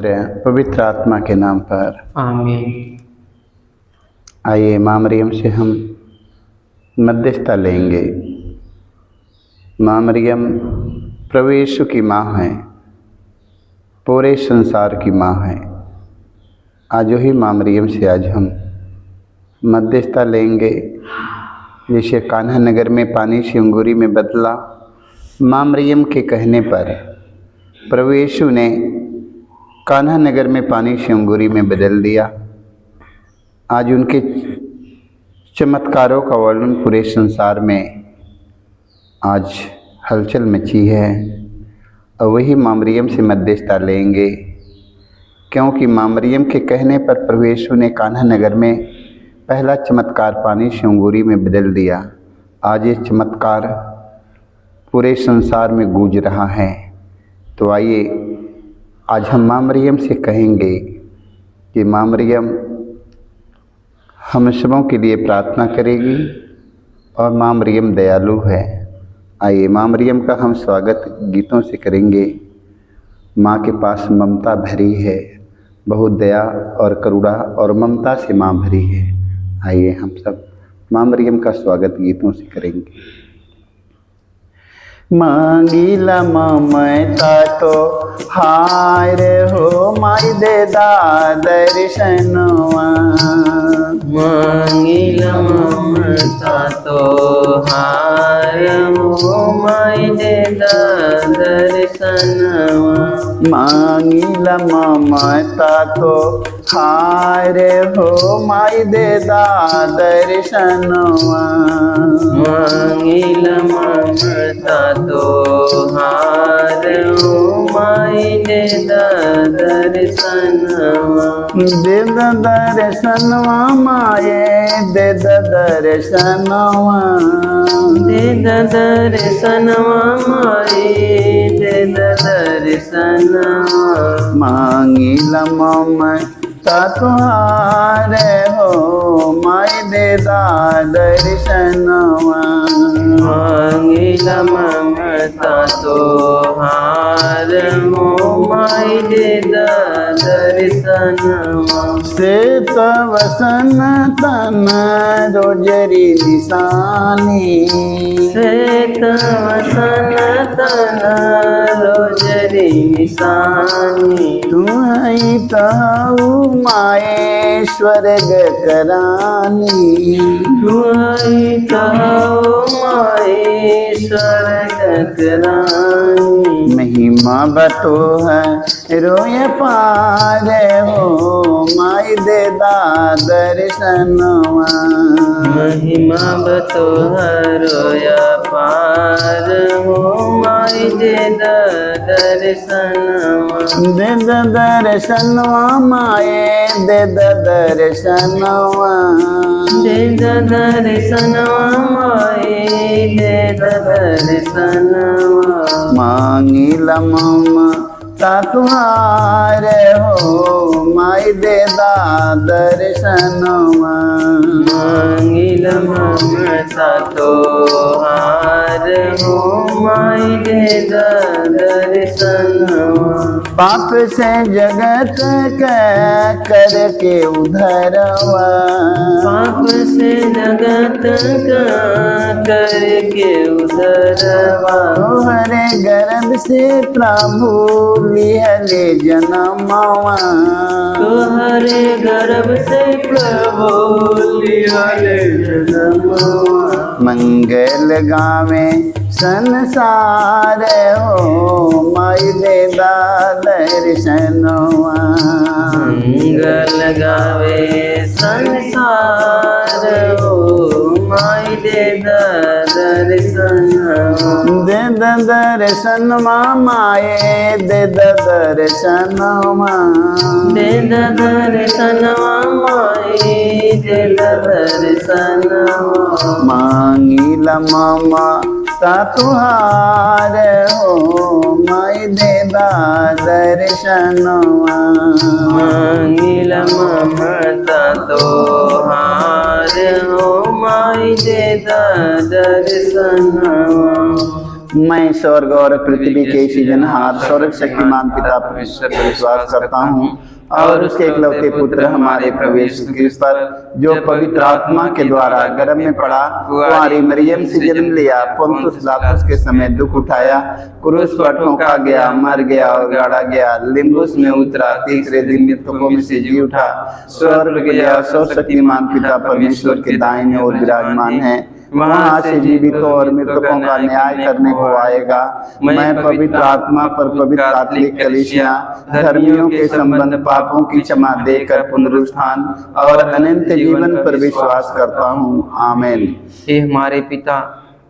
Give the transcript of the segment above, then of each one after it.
पवित्र आत्मा के नाम पर आमीन। आइए माँ मरियम से हम मध्यस्थता लेंगे। माँ मरियम प्रभु यीशु की माँ है, पूरे संसार की माँ है। आज वही माँ मरियम से आज हम मध्यस्थता लेंगे। जैसे कान्हा नगर में पानी से अंगूरी में बदला, माँ मरियम के कहने पर प्रभु यीशु ने कान्हा नगर में पानी से अंगूरी में बदल दिया। आज उनके चमत्कारों का वर्णन पूरे संसार में आज हलचल मची है और वही माँ मरियम से मध्यस्थता लेंगे, क्योंकि माँ मरियम के कहने पर प्रभु यीशु ने कान्हा नगर में पहला चमत्कार पानी से अंगूरी में बदल दिया। आज ये चमत्कार पूरे संसार में गूंज रहा है। तो आइए आज हम माँ मरियम से कहेंगे कि माँ मरियम हम सबों के लिए प्रार्थना करेगी और माँ मरियम दयालु है। आइए माँ मरियम का हम स्वागत गीतों से करेंगे। माँ के पास ममता भरी है, बहुत दया और करुणा और ममता से माँ भरी है। आइए हम सब माँ मरियम का स्वागत गीतों से करेंगे। मांगीला ममता तो हार हो माई दे दर्शनवा, मांगीला ममता तो हार हो माई दे दर्शनवा, मांगीला ममता तो हार हो माई दे दर्शनवा, मांगीला ममता तो हार हो माई दे दर्शनवा, दे दर्शनवा माये दे दर्शनवा, दे दर्शनवा माई दे दर्शनवा, मांगीला ममता तुहार हो माई दे दर्शनवा, मांगीला ममता तो हार हो माई दे दर्शनवा, श्वेत वसन तन रोजरी निशानी, श्वेत वसन तन रोजरी निशानी, तुम्हारी तहु माए स्वर्ग करानी, तुम्हारी तहु माए स्वर्ग करानी, महिमा बतो है रोय पार हो माई दे दर्शनवा, महिमा बतो हरोया पार हो माई दे दर्शनवा, दे दर्शनवा माए दे दर्शनवा, दे दर्शनवा माई दे दर्शनवा, मांगीला ममता तुहार हो माई दे दर्शनवा, मांगीला ममता तो हार हो माई दे दर्शनवा, पाप से जगत करके उधरवा, पाप से जगत का करके उधरवा, तोहरे गर्भ से प्रभु लिहले जनमवा, तोहरे गर्भ से प्रभु लिहले जनमवा, मंगल गावे संसार हो माई दे दर्शनवा, मंगल गावे संसार हो माई दे दर्शनवा, दे दर्शनवा माए दे दर्शनवा, दे दर्शनवा माई दे दर्शनवा, मांगीला ममता तुहार हो माई दे दर्शनवा, मांगीला ममता तो हार हो माई दे दर्शनवा, मैं स्वर्ग और पृथ्वी के सृजनहार सर्व शक्तिमान पिता परमेश्वर पर विश्वास करता हूँ और उसके इकलौते पुत्र हमारे प्रभु यीशु क्रिस्त पर, जो पवित्र आत्मा के द्वारा गर्भ में पड़ा, कुंवारी मरियम से जन्म लिया, पुन्तुस पिलातुस के समय दुख उठाया, क्रूस पर ठोका गया, मर गया और गाड़ा गया, लिम्बुस में उतरा, तीसरे दिन मृतकों में से जी उठा, स्वर्ग गया, सर्वशक्तिमान पिता परमेश्वर के दाहिने ओर विराजमान है, वहाँ से जीवितों और मृतकों का न्याय करने को आएगा। मैं पवित्र आत्मा पर पवित्र कैथोलिक कलीसिया, धर्मियों के संबंध, पापों की क्षमा देकर पुनरुत्थान और अनंत जीवन पर विश्वास करता हूँ। आमीन। हे हमारे पिता,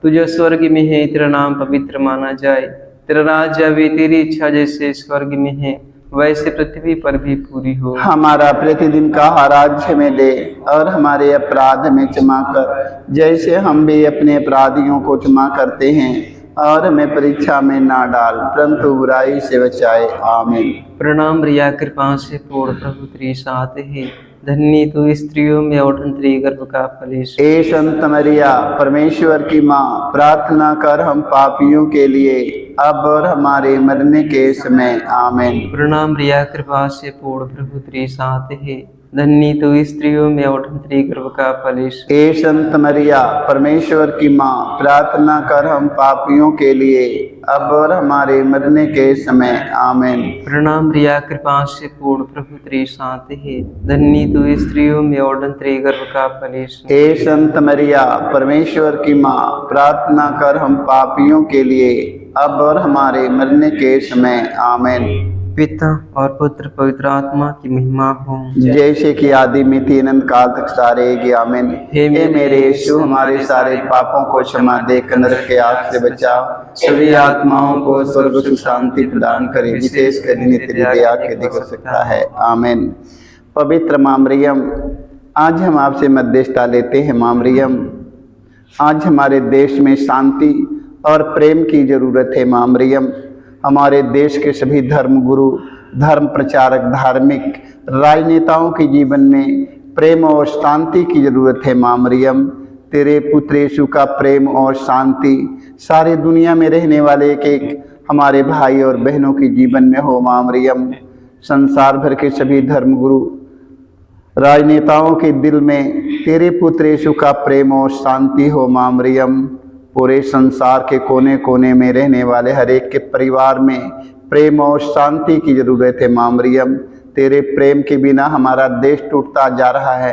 तू जो स्वर्ग में है, तेरा नाम पवित्र माना जाए, तेरा राज्य आवे, तेरी इच्छा जैसे स्वर्ग में है वैसे पृथ्वी पर भी पूरी हो। हमारा प्रतिदिन का आहार आज हमें दे और हमारे अपराध में क्षमा कर, जैसे हम भी अपने अपराधियों को क्षमा करते हैं, और हमें परीक्षा में ना डाल परंतु बुराई से बचाए। आमीन। प्रणाम रिया, कृपा से पूर्ण, प्रभु तेरे साथ है, धन्य तू स्त्रियों में और तेरे गर्भ का फल यीशु। ए संत मरिया, परमेश्वर की माँ, प्रार्थना कर हम पापियों के लिए अब और हमारे मरने के समय। आमीन। प्रणाम रिया, कृपा से पूर्ण, प्रभु तेरे साथ है, धन्य तू स्त्रियों में और तेरे गर्भ का फल यीशु। ए संत मरिया, परमेश्वर की माँ, प्रार्थना कर हम पापियों के लिए अब और हमारे मरने के समय। आमीन। प्रणाम रिया, कृपा से पूर्ण, प्रभु तेरे साथ है, धन्य तू स्त्रियों में और तेरे गर्भ का फल यीशु। ए संत मरिया, परमेश्वर की माँ, प्रार्थना कर हम पापियों के लिए अब और हमारे मरने के समय। आमीन। पिता और पुत्र पवित्र आत्मा की महिमा हो, जैसे कि आदि में थी अनंत काल तक सारेगी। आमीन। हे मेरे यीशु, हमारे सारे पापों को क्षमा देकर नरक के आग से बचाओ, सभी आत्माओं को स्वर्ग सुख शांति प्रदान करे, विशेष कर जिन्हें तेरी दया के अधिक हो सकता है। आमीन। पवित्र माँ मरियम, आज हम आपसे मध्यस्थता लेते हैं। माँ मरियम, आज हमारे देश में शांति और प्रेम की जरूरत है। माँ मरियम, हमारे देश के सभी धर्म गुरु, धर्म प्रचारक, धार्मिक राजनेताओं के जीवन में प्रेम और शांति की जरूरत है। माँ मरियम, तेरे पुत्र यीशु का प्रेम और शांति सारी दुनिया में रहने वाले एक एक हमारे भाई और बहनों के जीवन में हो। माँ मरियम, संसार भर के सभी धर्म गुरु, राजनेताओं के दिल में तेरे पुत्र यीशु का प्रेम और शांति हो। माँ मरियम, पूरे संसार के कोने कोने में रहने वाले हर एक के परिवार में प्रेम और शांति की जरूरत है। माँ मरियम, तेरे प्रेम के बिना हमारा देश टूटता जा रहा है,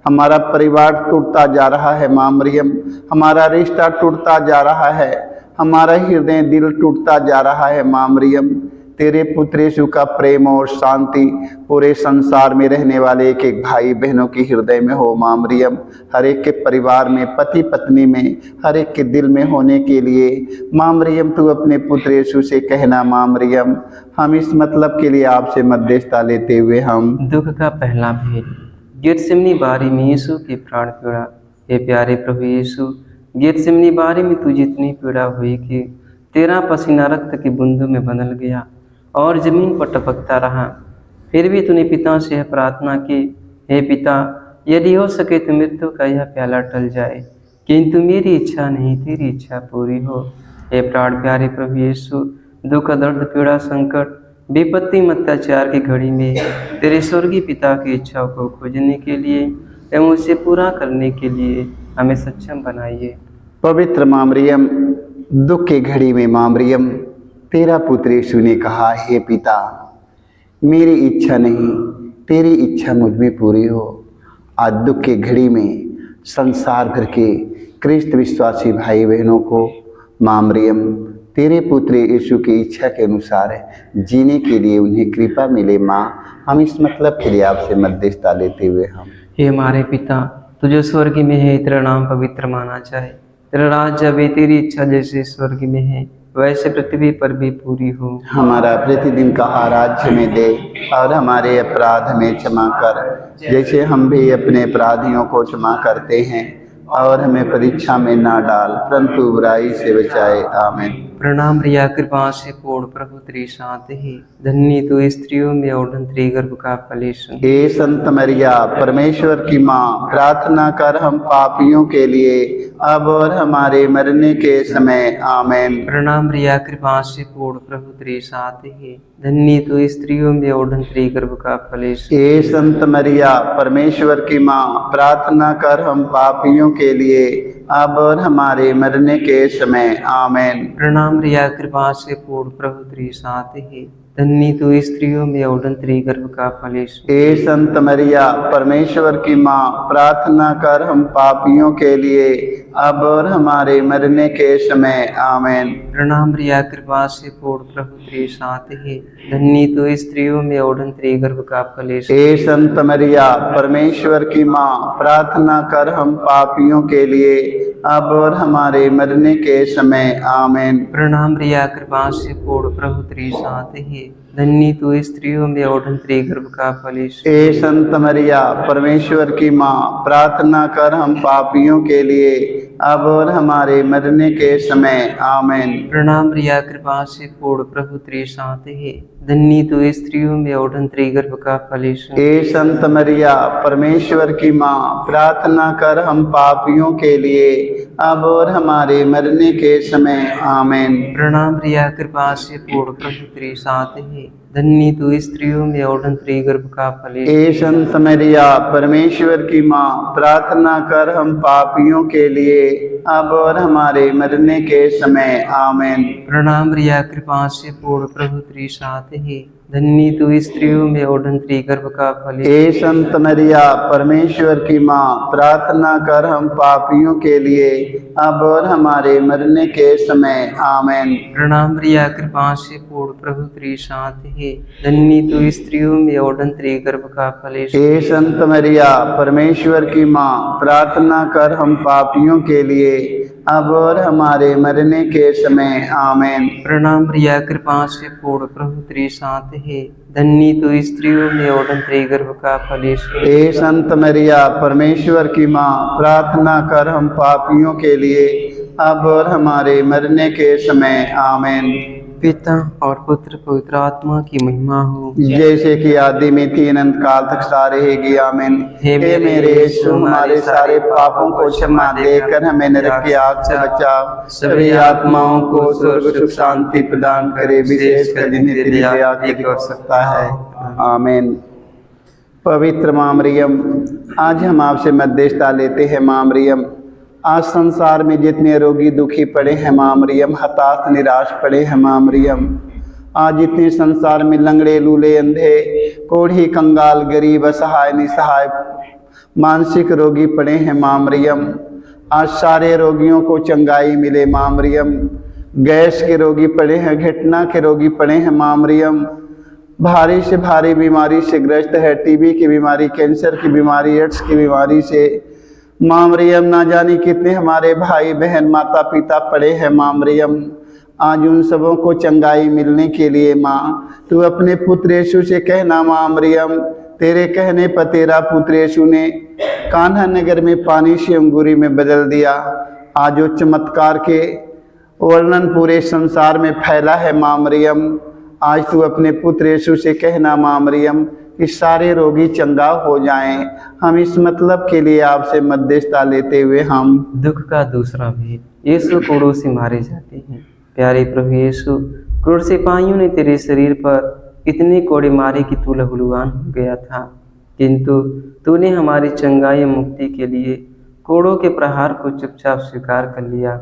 हमारा परिवार टूटता जा रहा है। माँ मरियम, हमारा रिश्ता टूटता जा रहा है, हमारा हृदय दिल टूटता जा रहा है। माँ मरियम, तेरे पुत्र यीशु का प्रेम और शांति पूरे संसार में रहने वाले एक एक भाई बहनों के हृदय में हो। माँ मरियम, हर एक के परिवार में, पति पत्नी में, हर एक के दिल में होने के लिए माँ मरियम तू अपने पुत्र यीशु से कहना। माँ मरियम, हम इस मतलब के लिए आपसे मध्यस्थता लेते हुए हम दुख का पहला भेद। गेतसेमनी बारी में यीशु की प्राण पीड़ा। हे प्यारे प्रभु यीशु, गेतसेमनी बारी में तू जितनी पीड़ा हुई कि तेरा पसीना रक्त की बूंदों में बदल गया और जमीन पर टपकता रहा, फिर भी तूने पिता से यह प्रार्थना की, हे पिता, यदि हो सके तो मृत्यु का यह प्याला टल जाए, किंतु मेरी इच्छा नहीं तेरी इच्छा पूरी हो। हे प्राण प्यारे प्रभु यीशु, दुख, दर्द, पीड़ा, संकट, विपत्ति, अत्याचार की घड़ी में तेरे स्वर्गीय पिता की इच्छाओं को खोजने के लिए एवं उसे पूरा करने के लिए हमें सक्षम बनाइए। पवित्र माँ मरियम, दुख की घड़ी में माँ मरियम, तेरा पुत्र यीशु ने कहा, हे पिता, मेरी इच्छा नहीं तेरी इच्छा मुझ में पूरी हो। आज दुख की घड़ी में संसार भर के क्रिस्त विश्वासी भाई बहनों को माँ मरियम तेरे पुत्र यीशु की इच्छा के अनुसार जीने के लिए उन्हें कृपा मिले। माँ, हम इस मतलब के लिए आपसे मध्यस्थता लेते हुए हम हे हमारे पिता, तू जो स्वर्ग में है, तेरा नाम पवित्र माना जाए, तेरा राज्य आवे, तेरी इच्छा जैसे स्वर्ग में है वैसे पृथ्वी पर भी पूरी हो। हमारा प्रतिदिन का आहार आज हमें दे और हमारे अपराध हमें क्षमा कर, जैसे हम भी अपने अपराधियों को क्षमा करते हैं, और हमें परीक्षा में ना डाल परंतु बुराई से बचाए। आमीन। प्रणाम रिया, कृपा से पूर्ण, प्रभु तेरे साथ है, धन्य तू स्त्रियों में और तेरे गर्भ का फल यीशु। हे संत मरिया, परमेश्वर की माँ, प्रार्थना कर हम पापियों के लिए अब और हमारे मरने के समय आमीन। प्रणाम रिया कृपा से पूर्ण प्रभु तेरे साथ है, धन्य तू स्त्रियों में और धन्य तेरे गर्भ का फल यीशु। हे संत मरिया परमेश्वर की माँ, प्रार्थना कर हम पापियों के लिए अब और हमारे मरने के समय आमीन। प्रणाम रिया कृपा से पूर्ण प्रभु तेरे साथ है, धन्य तू स्त्रियों में और धन्य तेरे गर्भ का फल यीशु। हे संत मरिया परमेश्वर की माँ, प्रार्थना कर हम पापियों के लिए अब और हमारे मरने के समय आमीन। प्रणाम रिया कृपा से पूर्ण प्रभु तेरे साथ है, धन्य तू स्त्रियों में और धन्य तेरे गर्भ का फल यीशु। हे संत मरिया परमेश्वर की माँ, प्रार्थना कर हम पापियों के लिए अब और हमारे मरने के समय आमीन। प्रणाम रिया कृपा से पूर्ण प्रभु तेरे साथ है, धन्य तू स्त्रियों में और धन्य तेरे गर्भ का फल यीशु। हे संत मरिया परमेश्वर की माँ, प्रार्थना कर हम पापियों के लिए अब और हमारे मरने के समय आमीन। प्रणाम रिया कृपा से पूर्ण प्रभु तेरे साथ है, धन्य तू स्त्रियों में और धन्य तेरे गर्भ का फल यीशु। हे संत मरिया परमेश्वर की माँ, प्रार्थना कर हम पापियों के लिए अब और हमारे मरने के समय आमीन। प्रणाम रिया कृपा से पूर्ण प्रभु तेरे साथ है, धन्य तू स्त्रियों में और धन्य तेरे गर्भ का फल यीशु। हे संत मरिया परमेश्वर की माँ, प्रार्थना कर हम पापियों के लिए अब और हमारे मरने के समय आमीन। प्रणाम रिया कृपा से पूर्ण प्रभु तेरे साथ है, धन्य तू स्त्रियों में और धन्य तेरे गर्भ का फल यीशु। हे संत मरिया परमेश्वर की माँ, प्रार्थना कर हम पापियों के लिए अब और हमारे मरने के समय आमीन। प्रणाम रिया कृपा से पूर्ण प्रभु तेरे साथ है, धन्य तू स्त्रियों में और धन्य तेरे गर्भ का फल यीशु। हे संत मरिया परमेश्वर की माँ, प्रार्थना कर हम पापियों के लिए अब और हमारे मरने के समय आमीन। प्रणाम रिया कृपा से पूर्ण प्रभु तेरे साथ है, धन्य तू स्त्रियों में और धन्य तेरे गर्भ का फल यीशु। हे संत मरिया परमेश्वर की माँ, प्रार्थना कर हम पापियों के लिए अब और हमारे मरने के समय आमीन। पिता और पुत्र पवित्र आत्मा की महिमा हो, जैसे कि आदि में थी अनंत काल तक सदा रहेगी आमीन। हे हे मेरे यीशु, हमारे सारे पापों को क्षमा देकर हमें नरक की आग से बचाओ, सभी आत्माओं को स्वर्ग सुख शांति प्रदान करे, विशेषकर जिन्हें तेरी दया की आवश्यकता है आमीन। पवित्र माँ मरियम, आज हम आपसे मध्यस्थता लेते हैं माँ मरियम। आज संसार में जितने रोगी दुखी पड़े हैं माँ मरियम, हताश निराश पड़े हैं माँ मरियम, आज इतने संसार में लंगड़े लूले अंधे कोढ़ी कंगाल गरीब असहाय निसहाय मानसिक रोगी पड़े हैं माँ मरियम, आज सारे रोगियों को चंगाई मिले माँ मरियम। गैस के रोगी पड़े हैं, घटना के रोगी पड़े हैं माँ मरियम, भारी से भारी बीमारी से ग्रस्त है, टीबी की बीमारी, कैंसर की बीमारी, एड्स की बीमारी से माँ मरियम ना जाने कितने हमारे भाई बहन माता पिता पड़े हैं माँ मरियम। आज उन सबों को चंगाई मिलने के लिए माँ तू अपने पुत्र यीशु से कहना माँ मरियम, तेरे कहने पर तेरा पुत्र यीशु ने कान्हा नगर में पानी से अंगूरी में बदल दिया। आज वो चमत्कार के वर्णन पूरे संसार में फैला है माँ मरियम। आज तू अपने पुत्र यीशु से कहना माँ मरियम कि सारे रोगी चंगा हो जाएं। हम इस मतलब के लिए आपसे मध्यस्थता लेते हुए हम दुख का दूसरा भेद, यीशु क्रूस से मारे जाते हैं। प्यारे प्रभु यीशु, क्रूस सिपाहियों ने तेरे शरीर पर इतने कोड़े मारे कि तू लहूलुहान हो गया था, किंतु तूने हमारी चंगाई मुक्ति के लिए कोड़ों के प्रहार को चुपचाप स्वीकार कर लिया।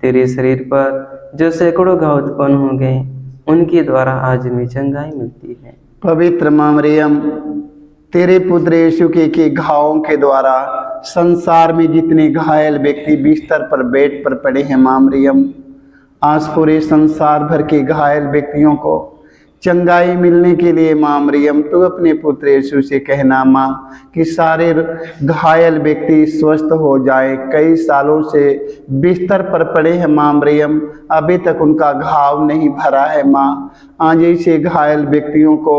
तेरे शरीर पर जो सैकड़ों घाव उत्पन्न हो गए, उनके द्वारा आज हमें चंगाई मिलती है। पवित्र माँ मरियम, तेरे पुत्र यीशु के घावों के द्वारा संसार में जितने घायल व्यक्ति बिस्तर पर बेड पर पड़े हैं माँ मरियम, आज पूरे संसार भर के घायल व्यक्तियों को चंगाई मिलने के लिए माँ मरियम तू अपने पुत्र यीशु से कहना माँ कि सारे घायल व्यक्ति स्वस्थ हो जाए। कई सालों से बिस्तर पर पड़े हैं माँ मरियम, अभी तक उनका घाव नहीं भरा है माँ। आज ऐसे घायल व्यक्तियों को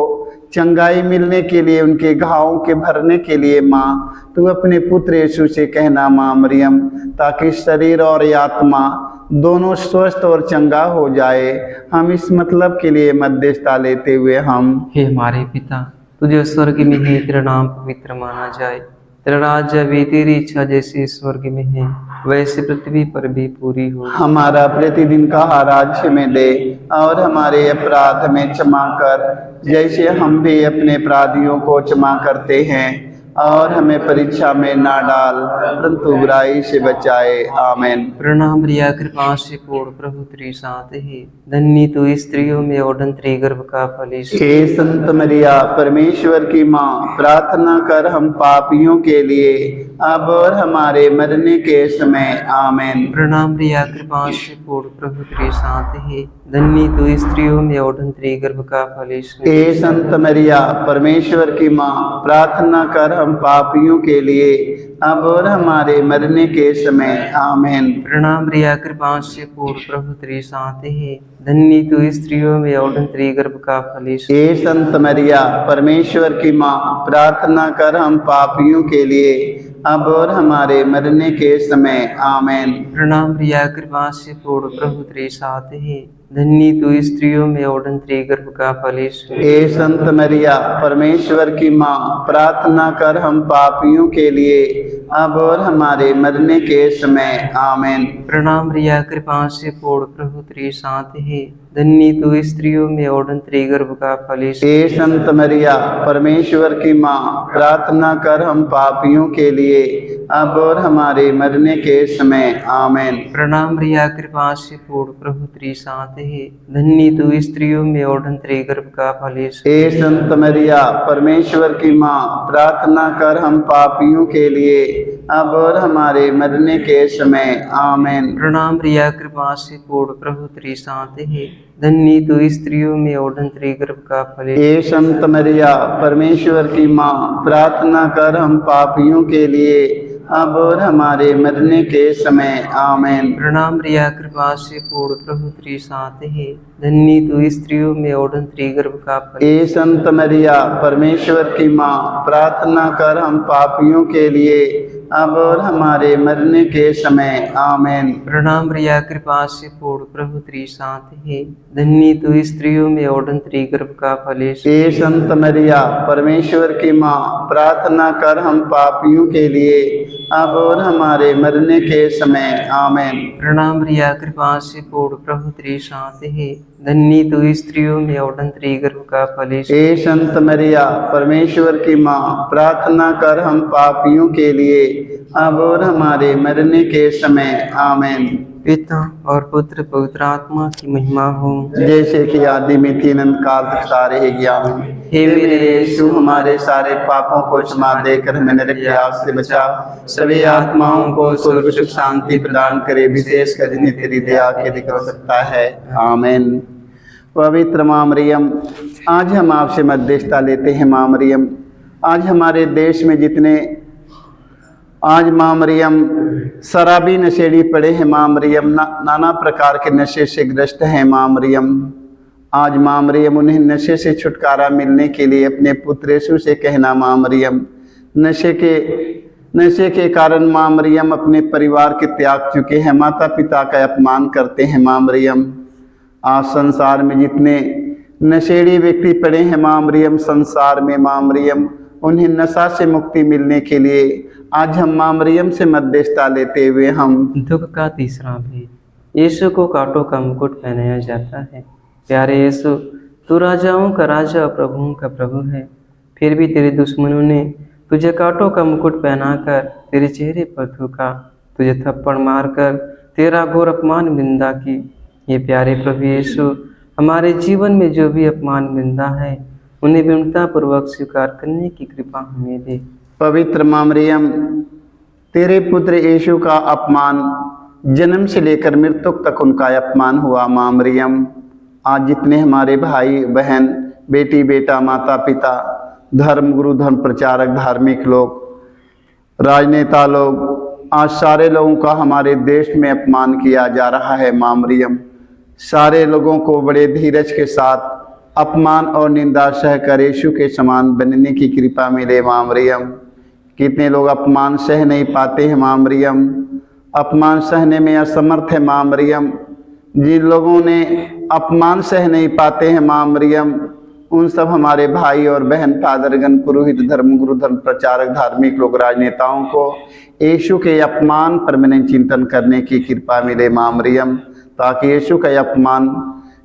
चंगाई मिलने के लिए, उनके घावों के भरने के लिए माँ तू अपने पुत्र यीशु से कहना माँ मरियम, ताकि शरीर और आत्मा दोनों स्वस्थ और चंगा हो जाए। हम इस मतलब के लिए मध्यस्थता लेते हुए हम हे हमारे पिता, तुझे स्वर्ग में है, तेरा नाम पवित्र माना जाए, तेरा राज्य आवे, तेरी इच्छा जैसे स्वर्ग में है वैसे पृथ्वी पर भी पूरी हो। हमारा प्रतिदिन का आहार हमें दे, और हमारे अपराध हमें क्षमा कर, जैसे हम भी अपने अपराधियों को क्षमा करते हैं, और हमें परीक्षा में ना डाल, परंतु बुराई से बचाए। आमीन। प्रणाम रिया, कृपा से पूर्ण, प्रभु तेरे साथ है, धन्य तू स्त्रियों में और धन्य गर्भ का फल यीशु। हे संत मरिया, परमेश्वर की माँ, प्रार्थना कर हम पापियों के लिए, अब और हमारे मरने के समय। आमीन। प्रणाम रिया, कृपा से पूर्ण, प्रभु तेरे साथ है, धन्य तू स्त्रियों में और धन्य गर्भ का फल यीशु। हे संत मरिया, परमेश्वर की माँ, प्रार्थना कर हम पापियों के लिए, अब और हमारे मरने के समय। आमीन। प्रणाम रिया, कृपा से पूर्ण, प्रभु तेरे साथ है, धन्य तू स्त्रियों में और धन्य गर्भ का फल यीशु। हे संत मरिया, परमेश्वर की माँ, प्रार्थना कर हम पापियों के लिए, अब और हमारे मरने के समय। आमीन। प्रणाम रिया, कृपा से पूर्ण, प्रभु तेरे साथ है, धन्य तू स्त्रियों में और धन्य गर्भ का फल यीशु। हे संत मरिया, परमेश्वर की माँ, प्रार्थना कर हम पापियों के लिए, अब और हमारे मरने के समय। आमीन। प्रणाम रिया, कृपा से पूर्ण, प्रभु तेरे साथ है, धन्य तू स्त्रियों में और धन्य गर्भ का फल यीशु। हे संत मरिया, परमेश्वर की माँ, प्रार्थना कर हम पापियों के लिए, अब और हमारे मरने के समय। आमीन। प्रणाम रिया, कृपा से पूर्ण, प्रभु तेरे साथ है, धन्य तू स्त्रियों में और धन्य गर्भ का फल यीशु। हे संत मरिया, परमेश्वर की माँ, प्रार्थना कर हम पापियों के लिए, अब और हमारे मरने के समय। आमीन। प्रणाम रिया, कृपा से पूर्ण, प्रभु तेरे साथ है, धन्य तू स्त्रियों में और धन्य गर्भ का फल यीशु। हे संत मरिया, परमेश्वर की माँ, प्रार्थना कर हम पापियों के लिए, अब और हमारे मरने के समय। आमीन। प्रणाम रिया, कृपा से पूर्ण, प्रभु तेरे साथ है, धन्य तू स्त्रियों में और धन्य गर्भ का फल। हे संत मरिया, परमेश्वर की माँ, प्रार्थना कर हम पापियों के लिए, अब और हमारे मरने के समय। आमीन। प्रणाम रिया, कृपा से पूर्ण, प्रभु तेरे साथ है, धन्य तू स्त्रियों में और धन्य गर्भ का फल यीशु। हे संत मरिया, परमेश्वर की माँ, प्रार्थना कर हम पापियों के लिए, अब और हमारे मरने के समय। आमीन। प्रणाम रिया, कृपा से पूर्ण, प्रभु तेरे साथ है, धन्य तू स्त्रियों में और धन्य गर्भ का फल यीशु। हे संत मरिया, परमेश्वर की माँ, प्रार्थना कर हम पापियों के लिए, अब और हमारे मरने के समय। आमीन। पिता और पुत्र पवित्र आत्मा की महिमा हो। जैसे कि आदि में थी, अनंत काल तक सारे है ज्ञान। हे मेरे यीशु, हमारे सारे पापों को क्षमा देकर हमें नरक के आग से बचा, सभी आत्माओं को स्वर्ग सुख शांति प्रदान करे, विशेष कर जिन्हें तेरी दया के अधिक आवश्यकता है। आमीन। पवित्र माँ मरियम, आज हम आपसे मध्यस्थता लेते हैं। माँ मरियम, आज हमारे देश में जितने आज माँ मरियम शराबी नशेड़ी पड़े हैं, माँ मरियम नाना प्रकार के नशे से ग्रस्त हैं, माँ मरियम आज माँ मरियम उन्हें नशे से छुटकारा मिलने के लिए अपने पुत्र यीशु से कहना। माँ मरियम नशे के कारण माँ मरियम अपने परिवार के त्याग चुके हैं, माता पिता का अपमान करते हैं। माँ मरियम आज संसार में जितने नशेड़ी व्यक्ति पड़े हैं, माँ मरियम संसार में, माँ मरियम उन्हें नशा से मुक्ति मिलने के लिए आज हम माँ मरियम से मध्यस्थता लेते हुए हम दुख का तीसरा भेद। यीशु को कांटों का मुकुट पहनाया जाता है। प्यारे यीशु, तू राजाओं का राजा और प्रभुओं का प्रभु है, फिर भी तेरे दुश्मनों ने तुझे कांटों का मुकुट पहनाकर तेरे चेहरे पर थूका, तुझे थप्पड़ मारकर तेरा घोर अपमान निंदा की। ये प्यारे प्रभु यीशु, हमारे जीवन में जो भी अपमान निंदा है उन्हें विनम्रतापूर्वक स्वीकार करने की कृपा हमें दे। पवित्र माँ मरियम, तेरे पुत्र यीशु का अपमान जन्म से लेकर मृत्यु तक उनका अपमान हुआ। माँ मरियम आज जितने हमारे भाई बहन, बेटी बेटा, माता पिता, धर्म गुरु, धर्म प्रचारक, धार्मिक लोग, राजनेता लोग, आज सारे लोगों का हमारे देश में अपमान किया जा रहा है। माँ मरियम सारे लोगों को बड़े धीरज के साथ अपमान और निंदा सहकर यीशु के समान बनने की कृपा मिले। माँ मरियम कितने लोग अपमान सह नहीं पाते हैं। माँ मरियम अपमान सहने में असमर्थ है। माँ मरियम जिन लोगों ने अपमान सह नहीं पाते हैं, माँ मरियम उन सब हमारे भाई और बहन फादरगण, पुरोहित, धर्म गुरु, धर्म प्रचारक, धार्मिक लोग, राजनेताओं को यीशु के अपमान पर मैंने चिंतन करने की कृपा मिले माँ मरियम, ताकि यीशु के अपमान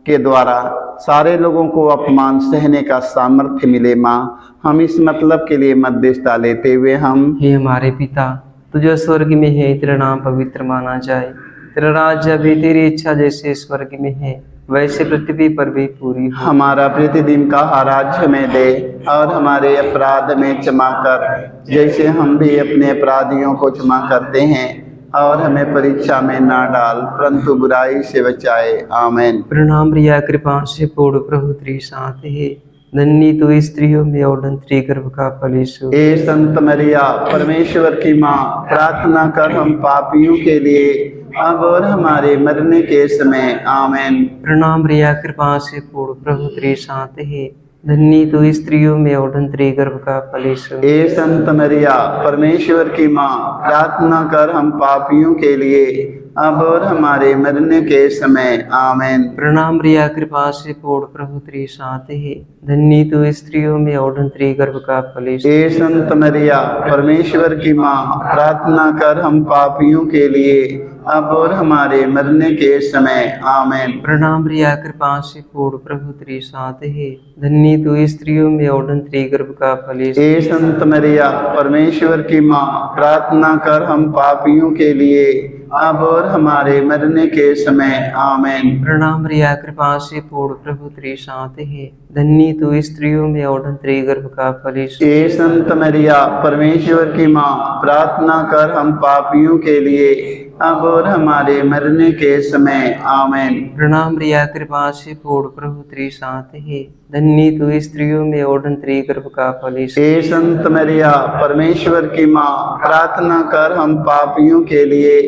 के द्वारा सारे लोगों को अपमान सहने का सामर्थ्य मिले। माँ, हम इस मतलब के लिए मध्यस्थता लेते हुए हम हे हमारे पिता, तुझे स्वर्ग में है, तेरा नाम पवित्र माना जाए, तेरा राज्य भी, तेरी इच्छा जैसे स्वर्ग में है वैसे पृथ्वी पर भी पूरी हो। हमारा प्रतिदिन का आहार हमें दे, और हमारे अपराध में क्षमा कर, जैसे हम भी अपने अपराधियों को क्षमा करते हैं, और हमें परीक्षा में ना डाल, परंतु बुराई से बचाए। आमीन। प्रणाम रिया, कृपा से पूर्ण, प्रभु तेरे साथ है, धन्य तू स्त्रियों में और तेरे गर्भ का फल यीशु। ए संत मरिया, परमेश्वर की माँ, प्रार्थना कर हम पापियों के लिए, अब और हमारे मरने के समय। आमीन। प्रणाम रिया, कृपा से पूर्ण, प्रभु तेरे साथ है, धन्य तू स्त्रियों में और तेरे गर्भ का फल यीशु। ए संत मरिया, परमेश्वर की माँ, प्रार्थना कर हम पापियों के लिए, अब और हमारे मरने के समय। आमीन। प्रणाम रिया, कृपा से पूर्ण, प्रभु तेरे साथ है, धन्य तू स्त्रियों में और तेरे गर्भ का फल यीशु। ए संत मरिया, परमेश्वर की माँ, प्रार्थना कर हम पापियों के लिए, अब और हमारे मरने के समय। आमीन। प्रणाम रिया, कृपा से पूर्ण, प्रभु तेरे साथ है, धन्य तू स्त्रियों में और तेरे गर्भ का फल यीशु। ए संत मरिया, परमेश्वर की माँ, प्रार्थना कर हम पापियों के लिए, अब और हमारे मरने के समय। आमीन। प्रणाम रिया, कृपा से पूर्ण, प्रभु तेरे साथ है, धन्य तू स्त्रियों में और तेरे गर्भ का फल यीशु। ए संत मरिया, परमेश्वर की माँ, प्रार्थना कर हम पापियों के लिए, अब और हमारे मरने के समय। आमीन। प्रणाम रिया, कृपा से पूर्ण, प्रभु तेरे साथ है, धन्य तू स्त्रियों में और तेरे गर्भ का फल यीशु। ए संत मरिया, परमेश्वर की माँ, प्रार्थना कर हम पापियों के लिए,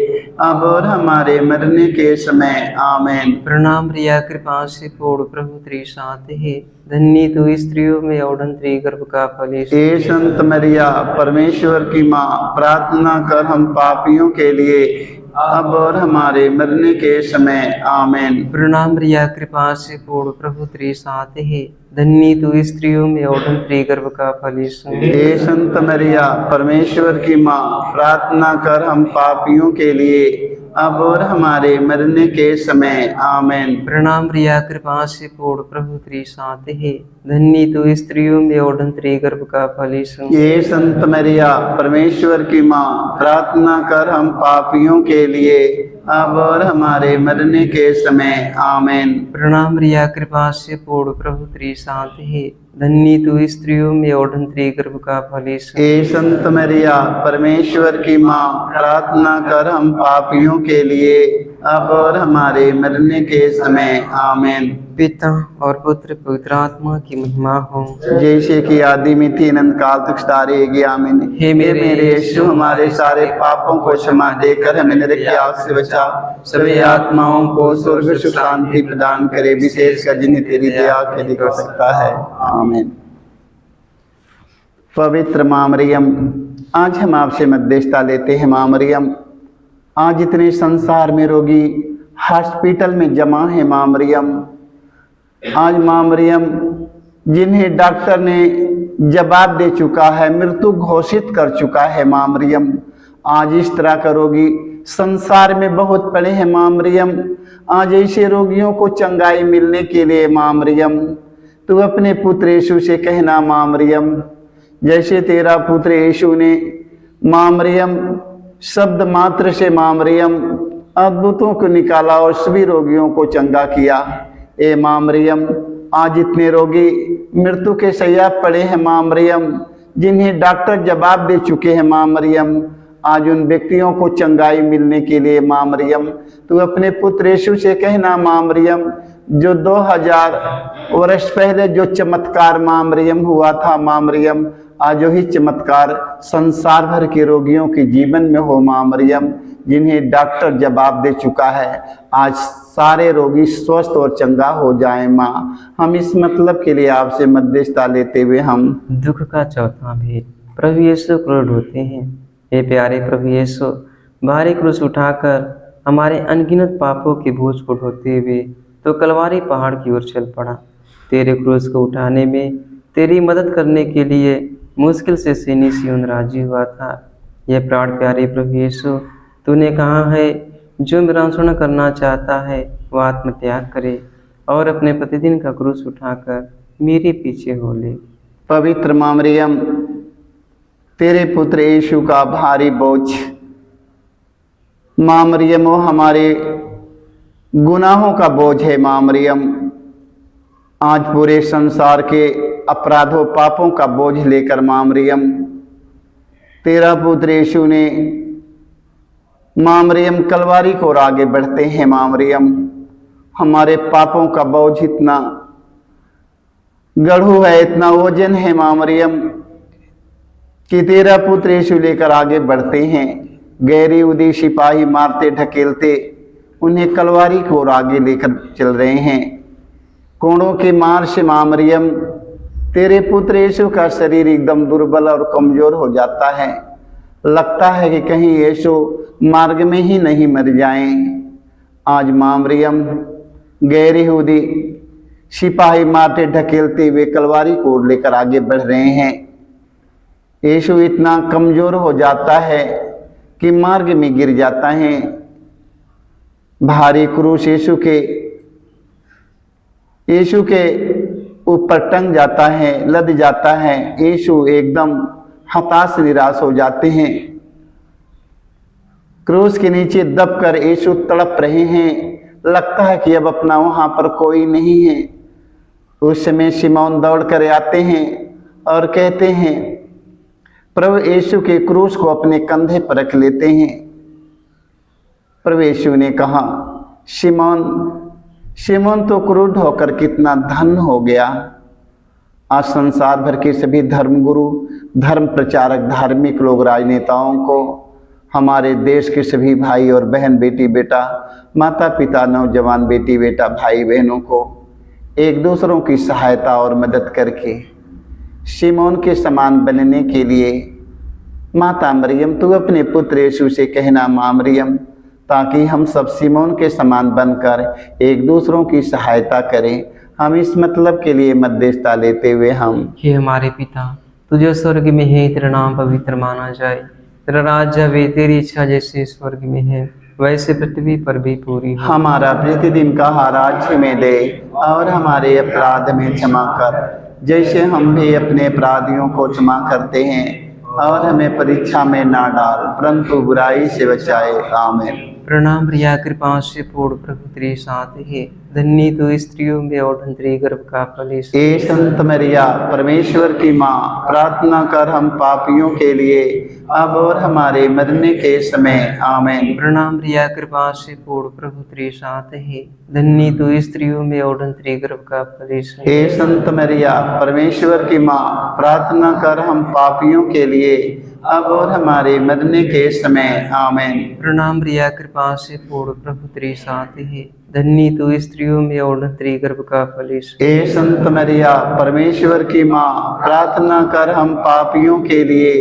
अब और हमारे मरने के समय। आमीन। प्रणाम रिया, कृपा से पूर्ण, प्रभु तेरे साथ है, धन्य तू स्त्रियों में और तेरे गर्भ का फल यीशु। ए संत मरिया, परमेश्वर की माँ, प्रार्थना कर हम पापियों के लिए, अब और हमारे मरने के समय। आमीन। प्रणाम रिया, कृपा से पूर्ण, प्रभु तेरे साथ है, धन्य तू स्त्रियों में और तेरे गर्भ का फल यीशु। हे संत मरिया, परमेश्वर की माँ, प्रार्थना कर हम पापियों के लिए, अब और हमारे मरने के समय। आमीन। प्रणाम रिया, कृपा से पूर्ण, प्रभु तेरे साथ है, धन्य तू स्त्रियों में और तेरे गर्भ का फल यीशु। हे संत मरिया, परमेश्वर की माँ, प्रार्थना कर हम पापियों के लिए, अब और हमारे मरने के समय। आमीन। प्रणाम रिया, कृपा से पूर्ण, प्रभु तेरे साथ है, धन्य तू स्त्रियों में और तेरे गर्भ का फल यीशु। हे संत मरिया, परमेश्वर की माँ, प्रार्थना कर हम पापियों के लिए, अब और हमारे मरने के समय। आमीन। पिता और पुत्र पवित्र आत्मा की महिमा हो, जैसे कि आदि में थी, अनंत काल तक स्थायी। आमीन। हे मेरे यीशु, हमारे सारे पापों को क्षमा देकर हमें नरक की आग से बचा, सभी आत्माओं को स्वर्ग सुख शांति प्रदान करे, विशेषकर जिन्हें तेरी दया के अधिक हो सकता है। आमीन। पवित्र माँ मरियम, आज हम आपसे मध्यस्थता लेते हैं। माँ मरियम, आज इतने संसार में रोगी हॉस्पिटल में जमा है। माँ मरियम, आज माँ मरियम, जिन्हें डॉक्टर ने जवाब दे चुका है, मृत्यु घोषित कर चुका है। माँ मरियम, आज इस तरह का रोगी संसार में बहुत पड़े हैं। माँ मरियम, आज ऐसे रोगियों को चंगाई मिलने के लिए माँ मरियम, तू अपने पुत्र यीशु से कहना। माँ मरियम, जैसे तेरा पुत्र यीशु ने माँ मरियम शब्द मात्र से माँ मरियम अद्भुतों को निकाला और सभी रोगियों को चंगा किया। ए माँ मरियम, आज इतने रोगी मृत्यु के शैया पड़े हैं। माँ मरियम, जिन्हें डॉक्टर जवाब दे चुके हैं। माँ मरियम, आज उन व्यक्तियों को चंगाई मिलने के लिए माँ मरियम, तू अपने पुत्र यीशु से कहना। माँ मरियम, जो 2000 वर्ष पहले जो चमत्कार माँ मरियम हुआ था, माँ मरियम, आज वही चमत्कार संसार भर के रोगियों के जीवन में हो। माँ मरियम, जिन्हें डॉक्टर जवाब दे चुका है, आज सारे रोगी स्वस्थ और चंगा हो जाएं। माँ, हम इस मतलब के लिए आपसे मध्यस्थता लेते हुए हम दुख का चौथा भेद। प्रभु यीशु क्रोध होते हैं। हे प्यारे प्रभु यीशु, भारी क्रूस उठाकर हमारे अनगिनत पापों के बोझ को ढोते हुए तो कलवारी पहाड़ की ओर चल पड़ा। तेरे क्रूस को उठाने में तेरी मदद करने के लिए मुश्किल से सीनी सियोन राजी हुआ था। यह प्राण प्यारे प्रभु यीशु, तूने कहा है जो मेरा अनुसरण करना चाहता है वह आत्मत्याग करे और अपने प्रतिदिन का क्रूस उठाकर मेरे पीछे हो ले। पवित्र माँ मरियम, तेरे पुत्र यीशु का भारी बोझ, माँ मरियम वो हमारे गुनाहों का बोझ है। माँ मरियम, आज पूरे संसार के अपराधों पापों का बोझ लेकर माँ मरियम तेरा पुत्र यीशु ने माँ मरियम कलवारी को और आगे बढ़ते हैं। माँ मरियम, हमारे पापों का बोझ इतना गढ़ू है, इतना वजन है माँ मरियम कि तेरा पुत्र यीशु लेकर आगे बढ़ते हैं। गैर यहूदी सिपाही मारते ढकेलते उन्हें कलवारी को और आगे लेकर चल रहे हैं। कोड़ों के मार से माँ मरियम तेरे पुत्र यीशु का शरीर एकदम दुर्बल और कमजोर हो जाता है। लगता है कि कहीं यीशु मार्ग में ही नहीं मर जाएं। आज माँ मरियम गैर यहूदी सिपाही मारते ढकेलते हुए कलवारी को लेकर आगे बढ़ रहे हैं। यीशु इतना कमजोर हो जाता है कि मार्ग में गिर जाता है। भारी क्रूस यीशु के ऊपर टंग जाता है, लद जाता है। यीशु एकदम हताश निराश हो जाते हैं। क्रूस के नीचे दबकर यीशु तड़प रहे हैं। लगता है कि अब अपना वहां पर कोई नहीं है। उस समय शिमौन दौड़ कर आते हैं और कहते हैं, प्रभु यीशु के क्रूस को अपने कंधे पर रख लेते हैं। प्रभु यीशु ने कहा, शिमौन तो क्रुद्ध होकर कितना धन्य हो गया। आज संसार भर के सभी धर्मगुरु, धर्म प्रचारक, धार्मिक लोग, राजनेताओं को, हमारे देश के सभी भाई और बहन, बेटी बेटा, माता पिता, नौजवान बेटी बेटा, भाई बहनों को एक दूसरों की सहायता और मदद करके शिमौन के समान बनने के लिए माता मरियम तू अपने पुत्र यीशु से कहना माँ मरियम, ताकि हम सब शिमौन के समान बनकर एक दूसरों की सहायता करें। हम इस मतलब के लिए मध्यस्थता लेते हुए हम, हे हमारे पिता, तुझे स्वर्ग में है, तेरा नाम पवित्र माना जाए, तेरा राज्य आवे, तेरी इच्छा जैसे स्वर्ग में है वैसे पृथ्वी पर भी पूरी हो। हमारा प्रतिदिन का आहार आज हमें दे और हमारे अपराध में क्षमा कर, जैसे हम भी अपने अपराधियों को क्षमा करते हैं, और हमें परीक्षा में ना डाल परंतु बुराई से बचाए। आमीन। प्रणाम प्रिया, कृपा से पूर्ण प्रभु तेरे साथ है, धन्य तू स्त्रियों में और धन्य तेरे गर्भ का फल यीशु। हे संत मरिया, परमेश्वर की माँ, प्रार्थना कर हम पापियों के लिए अब और हमारे मरने के समय। आमीन। प्रणाम प्रिया, कृपा से पूर्ण प्रभु तेरे साथ है, धन्य तू स्त्रियों में और धन्य तेरे गर्भ का फल यीशु। हे संत मरिया, परमेश्वर की माँ, प्रार्थना कर हम पापियों के लिए अब और हमारे मरने के समय। आमीन। प्रणाम प्रिया, कृपा से पूर्ण प्रभु तेरे साथ है, धन्य तू स्त्रियों में और धन्य तेरे गर्भ का फल यीशु। हे संत मरिया, परमेश्वर की माँ, प्रार्थना कर हम पापियों के लिए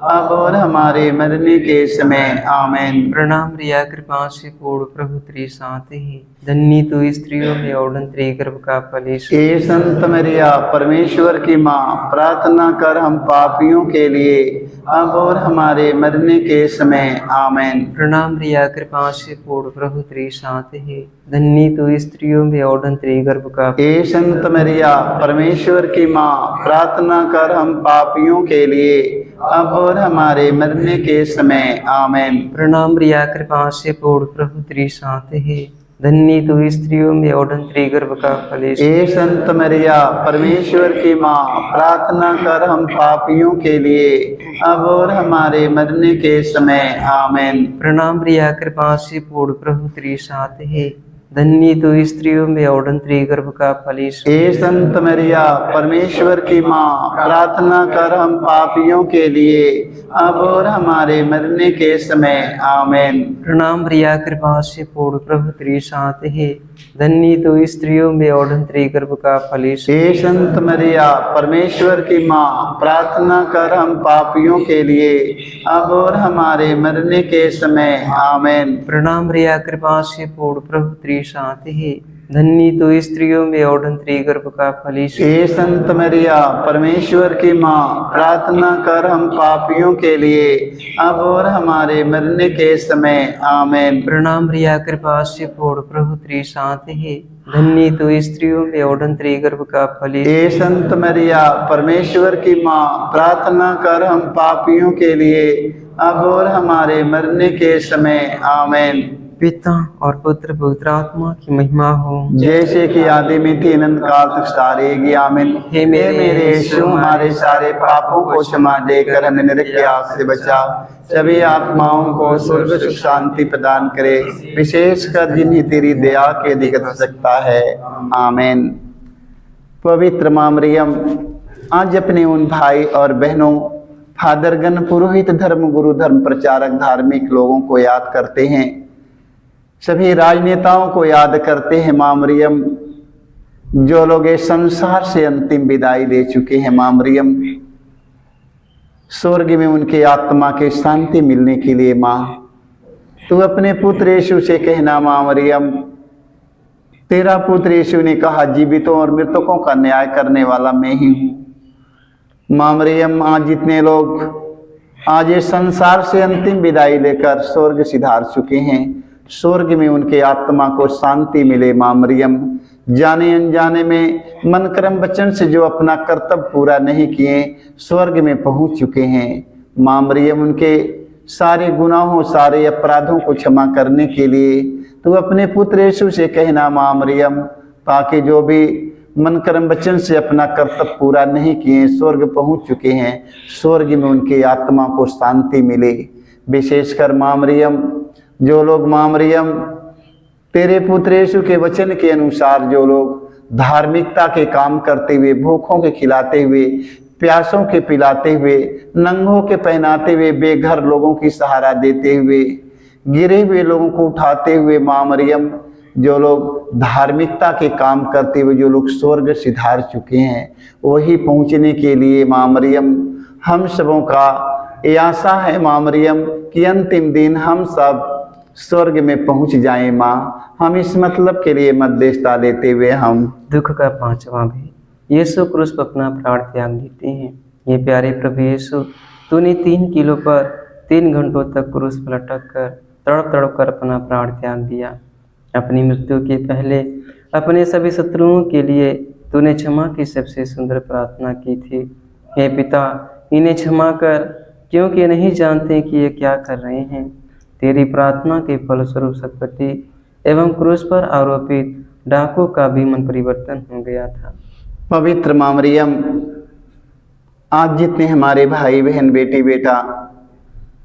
अब और हमारे मरने के समय। आमीन। प्रणाम प्रिया, कृपा से पूर्ण प्रभु तेरे साथ है, धन्य तू स्त्रियों में और धन्य तेरे गर्भ का फल यीशु। हे संत मरिया, परमेश्वर की माँ, प्रार्थना कर हम पापियों के लिए अब और हमारे मरने के समय। आमीन। प्रणाम प्रिया, कृपा से पूर्ण प्रभु तेरे साथ है, धन्य तू स्त्रियों में और धन्य तेरे गर्भ का। हे संत मरिया, परमेश्वर की माँ, प्रार्थना कर हम पापियों के लिए अब और हमारे मरने के समय। आमीन। प्रणाम प्रिया, कृपा से पूर्ण प्रभु तेरे साथ है, धन्य तू स्त्रियों में और धन्य तेरे गर्भ का फल यीशु। हे संत मरिया, परमेश्वर की माँ, प्रार्थना कर हम पापियों के लिए अब और हमारे मरने के समय। आमीन। प्रणाम प्रिया, कृपा से पूर्ण प्रभु तेरे साथ है, धन्य तू स्त्रियों में और धन्य तेरे गर्भ का फल यीशु। हे संत मरिया, परमेश्वर की माँ, प्रार्थना कर हम पापियों के लिए अब और हमारे मरने के समय। आमीन। प्रणाम प्रिया, कृपा से पूर्ण प्रभु तेरे साथ है, धन्य तू स्त्रियों में और धन्य तेरे गर्भ का फल यीशु। हे संत मरिया, परमेश्वर की माँ, प्रार्थना कर हम पापियों के लिए अब और हमारे मरने के समय। आमीन। प्रणाम प्रिया, कृपा से पूर्ण प्रभु तेरे साथ है, धन्य तो स्त्रियों में और धन्य गर्भ का फल यीशु। हे संत मरिया परमेश्वर की माँ, प्रार्थना कर हम पापियों के लिए अब और हमारे मरने के समय आमीन। प्रणाम मरिया, कृपा से पूर्ण प्रभु तेरे साथ है, धन्य तो स्त्रियों में और धन्य गर्भ का फल यीशु। हे संत मरिया परमेश्वर की माँ, प्रार्थना कर हम पापियों के लिए अब और हमारे मरने के समय आमीन। पिता और पुत्र पवित्र आत्मा की महिमा हो, जैसे कि आदि में थी अनंत काल तक स्थायी आमीन। हे मेरे यीशु, हमारे सारे पापों को क्षमा देकर हमें नरक की आग से बचा, सभी आत्माओं को स्वर्ग सुख शांति प्रदान करे, विशेषकर जिन्हें तेरी दया के अधिक आवश्यकता है आमीन। पवित्र माँ मरियम, आज अपने उन भाई और बहनों, फादरगण, पुरोहित, धर्म गुरु, धर्म प्रचारक, धार्मिक लोगों को याद करते हैं, सभी राजनेताओं को याद करते हैं माँ मरियम, जो लोग इस संसार से अंतिम विदाई ले चुके हैं। माँ मरियम, स्वर्ग में उनके आत्मा के शांति मिलने के लिए माँ, तू अपने पुत्र यीशु से कहना माँ मरियम, तेरा पुत्र यीशु ने कहा जीवितों और मृतकों का न्याय करने वाला मैं ही हूँ। माँ मरियम, आज जितने लोग आज इस संसार से अंतिम विदाई लेकर स्वर्ग सिधार चुके हैं, स्वर्ग में उनके आत्मा को शांति मिले। माँ मरियम, जाने अनजाने में मन कर्म वचन से जो अपना कर्तव्य पूरा नहीं किए, स्वर्ग में पहुंच चुके हैं। माँ मरियम, उनके सारे गुनाहों, सारे अपराधों को क्षमा करने के लिए तू अपने पुत्र यीशु से कहना माँ मरियम, ताकि जो भी मन कर्म वचन से अपना कर्तव्य पूरा नहीं किए, स्वर्ग पहुंच चुके हैं, स्वर्ग में उनके आत्मा को शांति मिले। विशेषकर माँ मरियम, जो लोग माँ मरियम तेरे पुत्र यीशु के वचन के अनुसार जो लोग धार्मिकता के काम करते हुए, भूखों के खिलाते हुए, प्यासों के पिलाते हुए, नंगों के पहनाते हुए, बेघर लोगों की सहारा देते हुए, गिरे हुए लोगों को उठाते हुए, माँ मरियम, जो लोग धार्मिकता के काम करते हुए जो लोग स्वर्ग सिधार चुके हैं, वही पहुँचने के लिए माँ मरियम हम सबों का ये आशा है माँ मरियम कि अंतिम दिन हम सब स्वर्ग में पहुंच जाएं। माँ, हम इस मतलब के लिए मध्यस्थता लेते हुए हम दुख का पांचवा भी यीशु क्रूस पर अपना प्राण त्याग देते हैं। ये प्यारे प्रभु यीशु, तूने 3 किलो पर 3 घंटों तक क्रूस पर लटक कर तड़प तड़प कर अपना प्राण त्याग दिया। अपनी मृत्यु के पहले अपने सभी शत्रुओं के लिए तूने क्षमा की सबसे सुंदर प्रार्थना की थी। हे पिता, इन्हें क्षमा कर, क्योंकि नहीं जानते कि ये क्या कर रहे हैं। तेरी प्रार्थना के फलस्वरूप सतपति एवं क्रूस पर आरोपित डाकू का भी मन परिवर्तन हो गया था। पवित्र माँ मरियम, आज जितने हमारे भाई बहन, बेटी बेटा,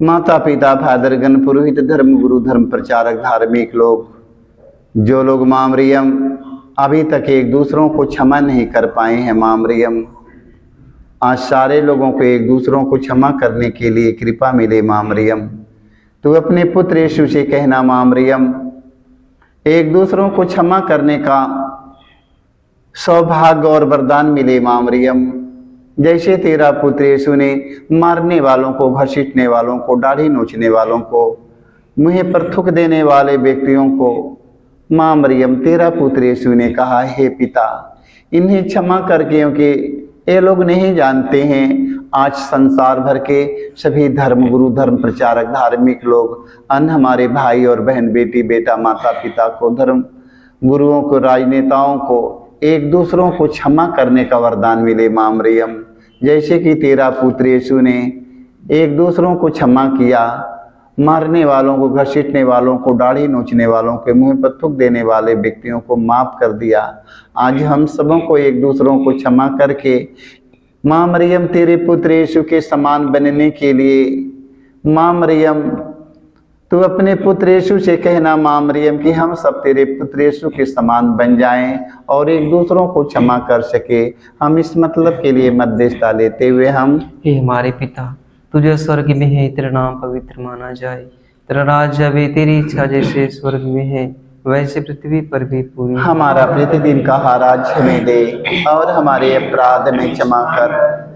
माता पिता, फादरगण, पुरोहित, धर्म गुरु, धर्म प्रचारक, धार्मिक लोग, जो लोग माँ मरियम अभी तक एक दूसरों को क्षमा नहीं कर पाए हैं, माँ मरियम, आज सारे लोगों को एक दूसरों को क्षमा करने के लिए कृपा मिले। माँ मरियम, तू अपने पुत्र यीशु से कहना माँ मरियम, एक दूसरों को क्षमा करने का सौभाग्य और वरदान मिले। माँ मरियम, जैसे तेरा पुत्र यीशु ने मारने वालों को, घसीटने वालों को, दाढ़ी नोचने वालों को, मुँह पर थूक देने वाले व्यक्तियों को, माँ मरियम तेरा पुत्र यीशु ने कहा, हे पिता, इन्हें क्षमा कर, क्योंकि ये लोग नहीं जानते हैं। आज संसार भर के सभी धर्म गुरु, धर्म प्रचारक, धार्मिक लोग, अन्य हमारे भाई और बहन, बेटी बेटा, माता पिता को, धर्म गुरुओं को, राजनेताओं को, एक दूसरों को क्षमा करने का वरदान मिले। माँ मरियम, जैसे कि तेरा पुत्र यीशु ने एक दूसरों को क्षमा किया, मारने वालों को, घसीटने वालों को, दाढ़ी नोचने वालों के, मुंह पर थूक देने वाले व्यक्तियों को माफ कर दिया, आज हम सबों को एक दूसरों को क्षमा करके माँ मरियम तेरे पुत्र यीशु के समान बनने के लिए, माँ मरियम तू अपने पुत्र यीशु से कहना माँ मरियम कि हम सब तेरे पुत्र यीशु के समान बन जाएं और एक दूसरों को क्षमा कर सके। हम इस मतलब के लिए मध्यस्थता लेते हुए हम, हे हमारे पिता, तुझे स्वर्ग में है, तेरा नाम पवित्र माना जाए, तेरा राज्य आवे, तेरी इच्छा जैसे स्वर्ग में है वैसे पृथ्वी पर भी पूरी। हमारा प्रतिदिन का आहार हमें दे और हमारे अपराध में क्षमा कर,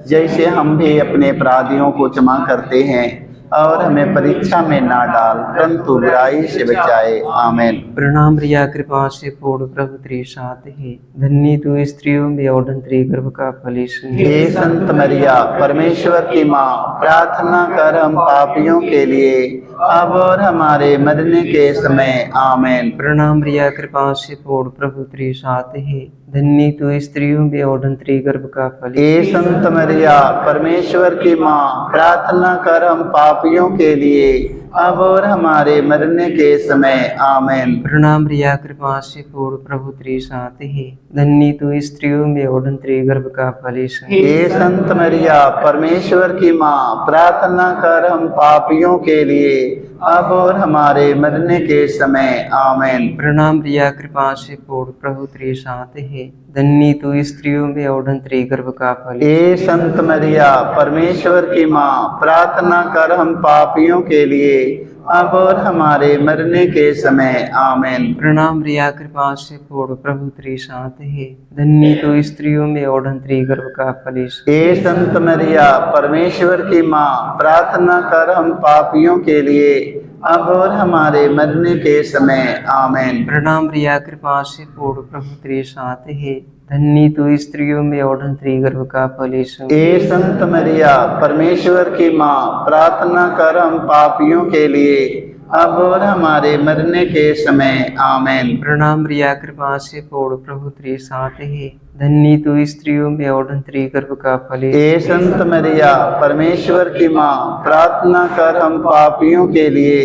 जैसे हम भी अपने अपराधियों को क्षमा करते हैं। और हमें परीक्षा में ना डाल, परंतु बुराई से बचाए। आमीन। प्रणाम प्रिया, कृपा से पूर्ण, प्रभु तेरे साथ है, धन्य तू स्त्रियों में और धन्य तेरे गर्भ का फल यीशु। हे संत मरिया, परमेश्वर की माँ, प्रार्थना कर हम पापियों के लिए, अब और हमारे मरने के समय। आमीन। प्रणाम प्रिया, कृपा से पूर्ण, प्रभु तेरे साथ है, धन्य तू स्त्रियों में और धन्य तेरे गर्भ का फल। हे संत मरिया, परमेश्वर की माँ, प्रार्थना कर हम पापियों के लिए, अब और हमारे मरने के समय। आमीन। प्रणाम प्रिया, कृपा से पूर्ण, प्रभु तेरे साथ है, धन्य तू स्त्रियों में और धन्य तेरे गर्भ का फल यीशु। हे संत मरिया, परमेश्वर की माँ, प्रार्थना कर हम पापियों के लिए, अब और हमारे मरने के समय। आमीन। प्रणाम प्रिया, कृपा से पूर्ण, प्रभु तेरे साथ है, धन्य तू स्त्रियों में और धन्य तेरे गर्भ का फल। हे संत मरिया, परमेश्वर की माँ, प्रार्थना कर हम पापियों के लिए, अब और हमारे मरने के समय। आमीन। प्रणाम प्रिया, कृपा से पूर्ण, प्रभु तेरे साथ है, धन्य तू स्त्रियों में और धन्य तेरे गर्भ का फल यीशु। हे संत मरिया, परमेश्वर की माँ, प्रार्थना कर हम पापियों के लिए, अब और हमारे मरने के समय। आमीन। प्रणाम प्रिया, कृपा से पूर्ण, प्रभु तेरे साथ है, धन्य तू स्त्रियों में और धन्य तेरे गर्भ का फल यीशु। हे संत मरिया, परमेश्वर की माँ, प्रार्थना कर हम पापियों के लिए, अब और हमारे मरने के समय। आमीन। प्रणाम प्रिया, कृपा से पूर्ण, प्रभु तेरे साथ है, धन्य तू स्त्रियों में और धन्य तेरे गर्भ का फल यीशु। हे संत मरिया, परमेश्वर की माँ, प्रार्थना कर हम पापियों के लिए,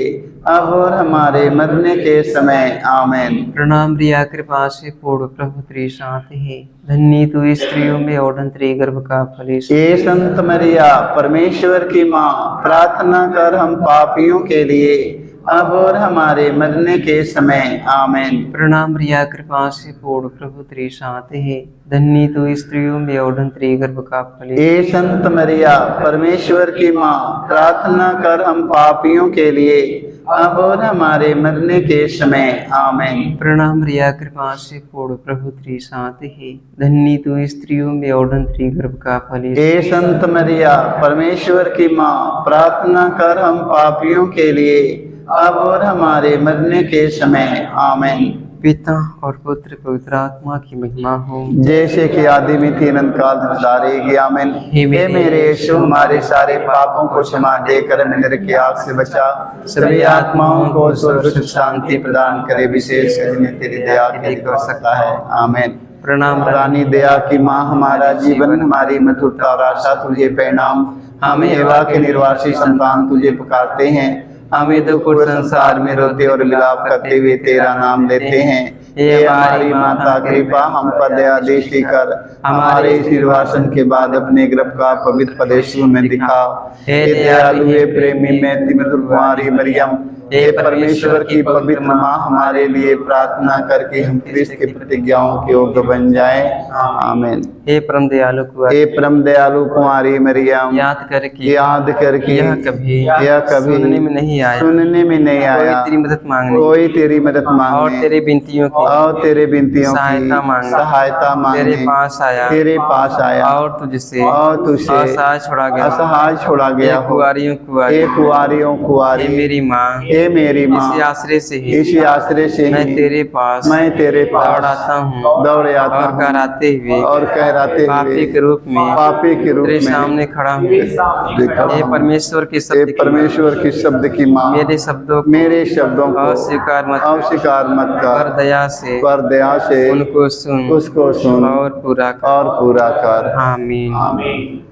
अब और हमारे मरने के समय। आमीन। प्रणाम प्रिया, कृपा से पूर्ण, प्रभु तेरे साथ है, धन्य तू स्त्रियों में और धन्य तेरे गर्भ का फल यीशु। हे संत मरिया, परमेश्वर की माँ, प्रार्थना कर हम पापियों के लिए, अब और हमारे मरने के समय। आमीन। प्रणाम प्रिया, कृपा से पूर्ण, प्रभु तेरे साथ है, धन्य तू स्त्रियों में और धन्य तेरे गर्भ का फल यीशु। हे संत मरिया, परमेश्वर की माँ, प्रार्थना कर हम पापियों के लिए, अब और हमारे मरने के समय। आमीन। प्रणाम प्रिया, कृपा से पूर्ण, प्रभु तेरे साथ है, धन्य तू स्त्रियों में और धन्य तेरे गर्भ का फल यीशु। हे संत मरिया, परमेश्वर की माँ, प्रार्थना कर हम पापियों के लिए, अब और हमारे मरने के समय। आमीन। पिता और पुत्र पवित्र आत्मा की महिमा हो, जैसे कि आदि में थी, अनंत काल धर्मदार रहेगी। आमीन। हे मेरे यीशु, हमारे सारे पापों को क्षमा देकर नरक की आग से बचा, सभी आत्माओं को स्वर्ग सुख शांति प्रदान करे, विशेष जिन्हें तेरी दया की कर सकता है। आमीन। प्रणाम रानी दया की माँ, हमारा जीवन, हमारी मधुरता और आशा तुझे प्रणाम। हमें एवा के निर्वासी संतान तुझे पुकारते हैं, हमें दुख संसार में रोते और विलाप करते हुए तेरा नाम लेते हैं। हे हमारी माता, कृपा हम पर दया दृष्टि कर, हमारे इस निर्वासन के बाद अपने गर्भ का पवित्र प्रदेशों में दिखाओ। हे दयालु, हे प्रेमी में तिमधुर कुंवारी मरियम, हे परमेश्वर की पवित्र माँ, हमारे लिए प्रार्थना करके हम क्रिस्त की प्रतिज्ञाओं के योग्य बन जाएं। आमीन। हे परम दयालु कुंवारी, हे परम दयालु कुंवारी मरियम, याद करके यह कभी सुनने में नहीं आया, सुनने में नहीं आया, कोई तेरी मदद मांगने, कोई तेरी मदद मांगने और तेरे बिनतियों की सहायता मांगने तेरे पास आया, और तुझसे असहाय छोड़ा गया हो। हे कुंवारियों कुंवारी, हे मेरी माँ, इसी आश्रय से ही मैं तेरे पास दौड़ाता हूँ, और कहराते हुए पापी के रूप में तेरे सामने खड़ा हूँ। हे परमेश्वर के शब्द की माँ, मेरे शब्दों को अस्वीकार मत कर, पर दया से उनको सुन उसको सुन और पूरा कर। आमीन। आमीन।